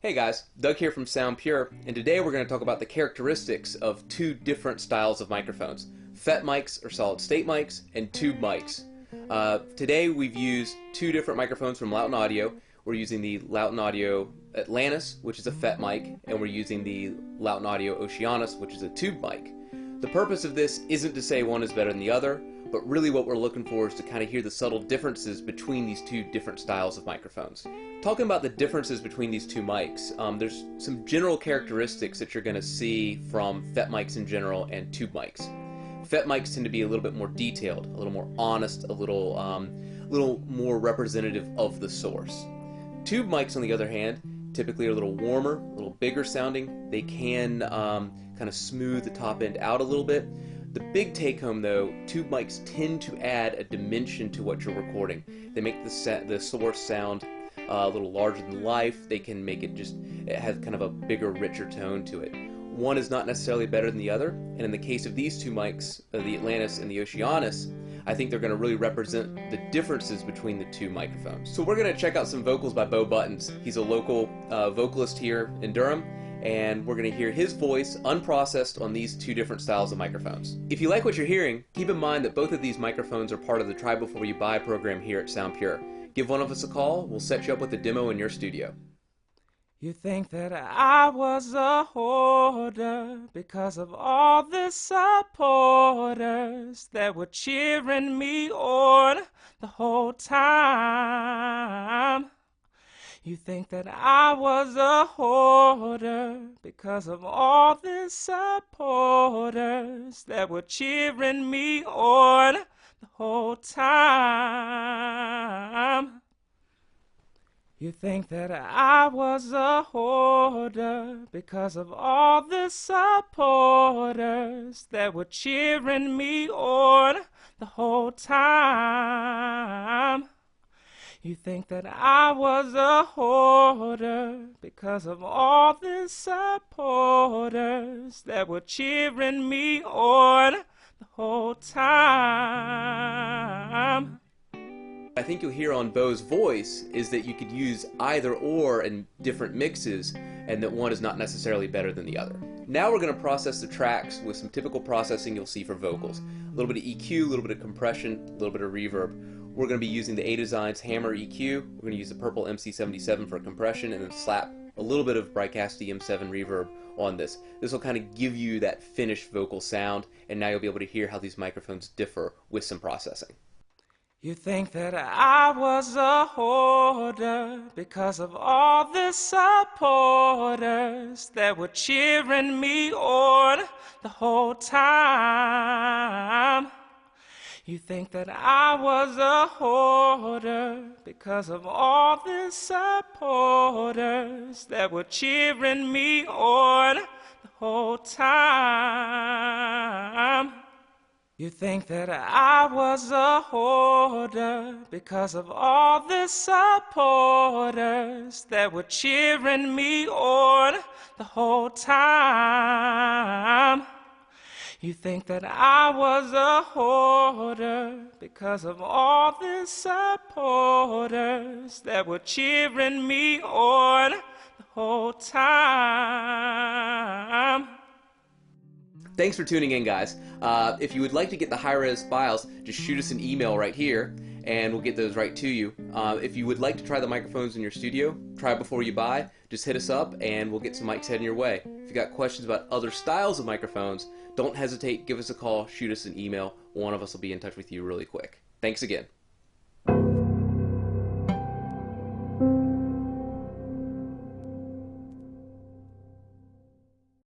Hey guys, Doug here from SoundPure, and today we're going to talk about the characteristics of two different styles of microphones. FET mics or solid state mics, and tube mics. Today we've used two different microphones from Lauten Audio. We're using the Lauten Audio Atlantis, which is a FET mic, and we're using the Lauten Audio Oceanus, which is a tube mic. The purpose of this isn't to say one is better than the other, but really what we're looking for is to kind of hear the subtle differences between these two different styles of microphones. Talking about the differences between these two mics, there's some general characteristics that you're going to see from FET mics in general and tube mics. FET mics tend to be a little bit more detailed, a little more honest, a little more representative of the source. Tube mics, on the other hand, typically are a little warmer, a little bigger sounding. They can kind of smooth the top end out a little bit. The big take home though, tube mics tend to add a dimension to what you're recording. They make the source sound a little larger than life. They can make it has kind of a bigger, richer tone to it. One is not necessarily better than the other, and in the case of these two mics, the Atlantis and the Oceanus, I think they're going to really represent the differences between the two microphones. So we're going to check out some vocals by Bo Buttons. He's a local vocalist here in Durham, and we're going to hear his voice unprocessed on these two different styles of microphones. If you like what you're hearing, keep in mind that both of these microphones are part of the Try Before You Buy program here at SoundPure. Give one of us a call, we'll set you up with a demo in your studio. You think that I was a hoarder because of all the supporters that were cheering me on the whole time. You think that I was a hoarder because of all the supporters that were cheering me on the whole time. You think that I was a hoarder because of all the supporters that were cheering me on the whole time. You think that I was a hoarder because of all the supporters that were cheering me on the whole time. I think you'll hear on Bo's voice is that you could use either or in different mixes, and that one is not necessarily better than the other. Now we're going to process the tracks with some typical processing you'll see for vocals. A little bit of EQ, a little bit of compression, a little bit of reverb. We're going to be using the A-Design's Hammer EQ. We're going to use the purple MC77 for compression, and then slap a little bit of Brightcast DM7 reverb on this. This will kind of give you that finished vocal sound, and now you'll be able to hear how these microphones differ with some processing. You think that I was a hoarder because of all the supporters that were cheering me on the whole time. You think that I was a hoarder because of all the supporters that were cheering me on the whole time. You think that I was a hoarder because of all the supporters that were cheering me on the whole time. You think that I was a hoarder because of all the supporters that were cheering me on the whole time. Thanks for tuning in, guys. If you would like to get the high-res files, just shoot us an email right here, and we'll get those right to you. If you would like to try the microphones in your studio, try before you buy, just hit us up, and we'll get some mics heading your way. If you got questions about other styles of microphones, don't hesitate, give us a call, shoot us an email. One of us will be in touch with you really quick. Thanks again.